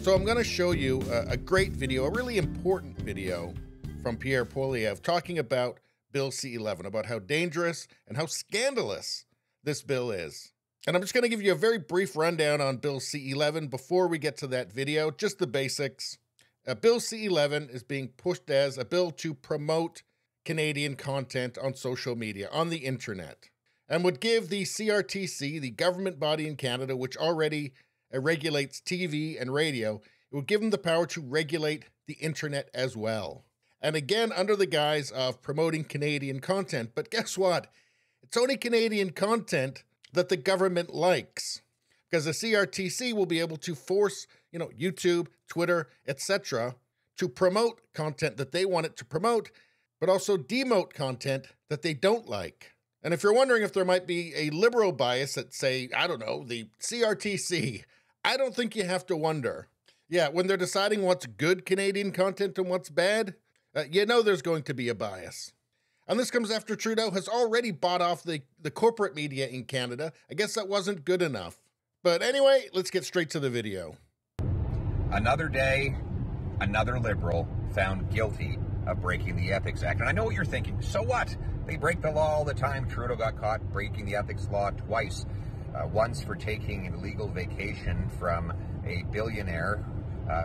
So I'm going to show you a great video, a really important video from Pierre Poilievre talking about Bill C-11, about how dangerous and how scandalous this bill is. And I'm just going to give you a very brief rundown on Bill C-11 before we get to that video, just the basics. Bill C-11 is being pushed as a bill to promote Canadian content on social media, on the internet, and would give the CRTC, the government body in Canada, which already regulates TV and radio, it would give them the power to regulate the internet as well. And again, under the guise of promoting Canadian content. But guess what? It's only Canadian content that the government likes, because the CRTC will be able to force, YouTube, Twitter, etc., to promote content that they want it to promote, but also demote content that they don't like. And if you're wondering if there might be a liberal bias at, say, I don't know, the CRTC, I don't think you have to wonder. Yeah, when they're deciding what's good Canadian content and what's bad, there's going to be a bias. And this comes after Trudeau has already bought off the corporate media in Canada. I guess that wasn't good enough. But anyway, let's get straight to the video. Another day, another Liberal found guilty of breaking the Ethics Act. And I know what you're thinking. So what? They break the law all the time. Trudeau got caught breaking the ethics law twice. Once for taking an illegal vacation from a billionaire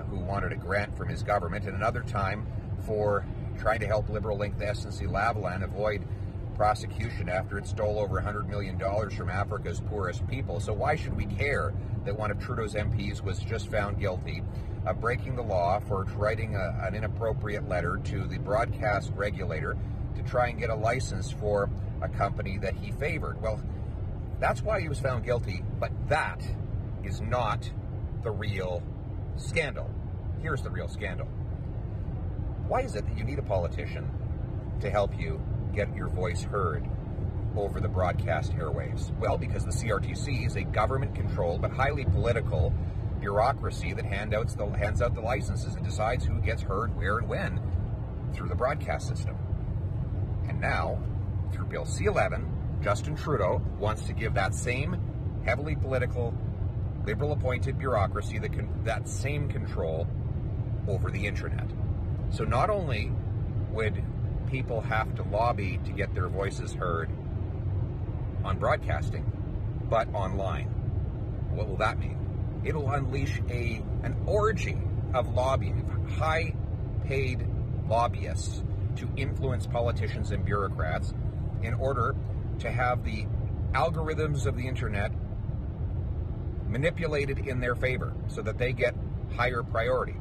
who wanted a grant from his government, and another time for trying to help Liberal-linked SNC-Lavalin avoid prosecution after it stole over $100 million from Africa's poorest people. So why should we care that one of Trudeau's MPs was just found guilty of breaking the law for writing an inappropriate letter to the broadcast regulator to try and get a license for a company that he favored? Well, that's why he was found guilty, but that is not the real scandal. Here's the real scandal. Why is it that you need a politician to help you get your voice heard over the broadcast airwaves? Well, because the CRTC is a government-controlled but highly political bureaucracy that hands out the licenses and decides who gets heard, where, and when through the broadcast system. And now, through Bill C-11, Justin Trudeau wants to give that same heavily political, Liberal-appointed bureaucracy that same control over the internet. So not only would people have to lobby to get their voices heard on broadcasting, but online. What will that mean? It'll unleash an orgy of lobbying, high-paid lobbyists to influence politicians and bureaucrats in order to have the algorithms of the internet manipulated in their favor so that they get higher priority.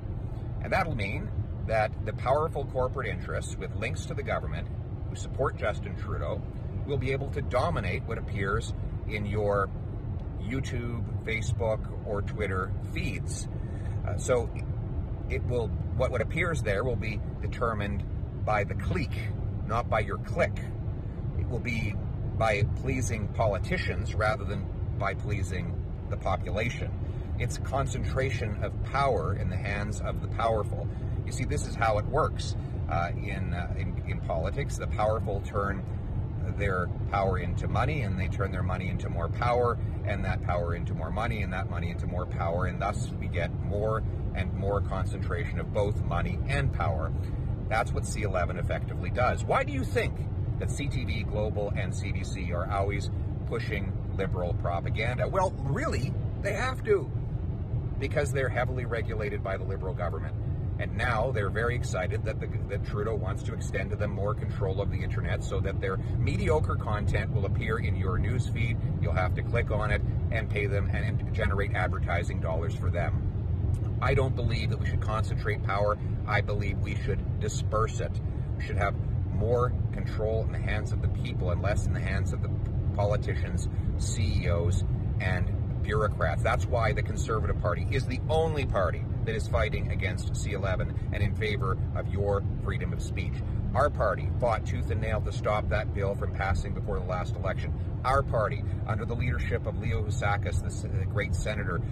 And that'll mean that the powerful corporate interests with links to the government who support Justin Trudeau will be able to dominate what appears in your YouTube, Facebook, or Twitter feeds. So what appears there will be determined by the clique, not by your click. It will be by pleasing politicians rather than by pleasing the population. It's concentration of power in the hands of the powerful. You see, this is how it works in politics. The powerful turn their power into money, and they turn their money into more power, and that power into more money, and that money into more power, and thus we get more and more concentration of both money and power. That's what C-11 effectively does. Why do you think that CTV, Global, and CBC are always pushing Liberal propaganda? Well, really, they have to, because they're heavily regulated by the Liberal government. And now they're very excited that Trudeau wants to extend to them more control of the internet so that their mediocre content will appear in your news feed. You'll have to click on it and pay them and generate advertising dollars for them. I don't believe that we should concentrate power. I believe we should disperse it. We should have more control in the hands of the people and less in the hands of the politicians, CEOs, and bureaucrats. That's why the Conservative Party is the only party that is fighting against C-11 and in favor of your freedom of speech. Our party fought tooth and nail to stop that bill from passing before the last election. Our party, under the leadership of Leo Housakis, the great senator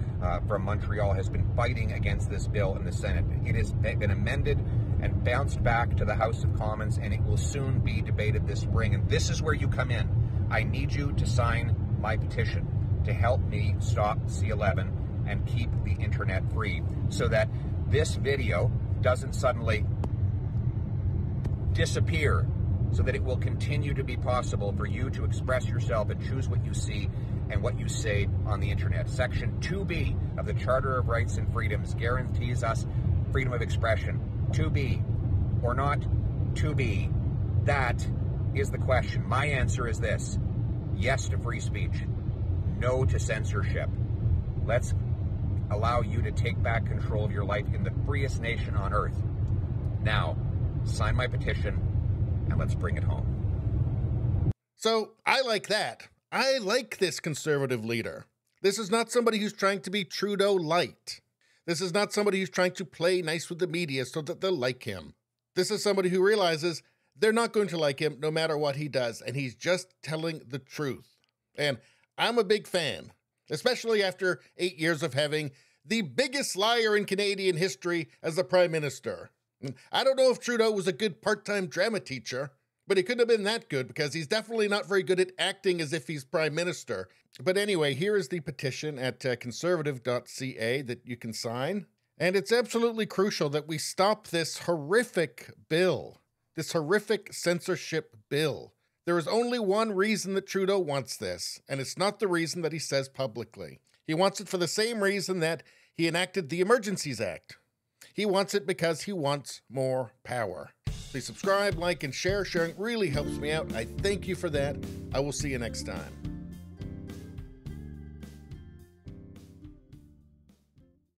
from Montreal, has been fighting against this bill in the Senate. It has been amended and bounced back to the House of Commons, and it will soon be debated this spring. And this is where you come in. I need you to sign my petition to help me stop C-11 and keep the internet free so that this video doesn't suddenly disappear, so that it will continue to be possible for you to express yourself and choose what you see and what you say on the internet. Section 2B of the Charter of Rights and Freedoms guarantees us freedom of expression. 2B or not 2B? That is the question. My answer is this: yes to free speech, no to censorship. Let's allow you to take back control of your life in the freest nation on earth. Now, sign my petition and let's bring it home. So I like that. I like this conservative leader. This is not somebody who's trying to be Trudeau light. This is not somebody who's trying to play nice with the media so that they'll like him. This is somebody who realizes they're not going to like him no matter what he does, and he's just telling the truth. And I'm a big fan, especially after 8 years of having the biggest liar in Canadian history as the Prime Minister. I don't know if Trudeau was a good part-time drama teacher, but he couldn't have been that good because he's definitely not very good at acting as if he's Prime Minister. But anyway, here is the petition at conservative.ca that you can sign. And it's absolutely crucial that we stop this horrific bill, this horrific censorship bill. There is only one reason that Trudeau wants this, and it's not the reason that he says publicly. He wants it for the same reason that he enacted the Emergencies Act. He wants it because he wants more power. Please subscribe, like, and share. Sharing really helps me out. I thank you for that. I will see you next time.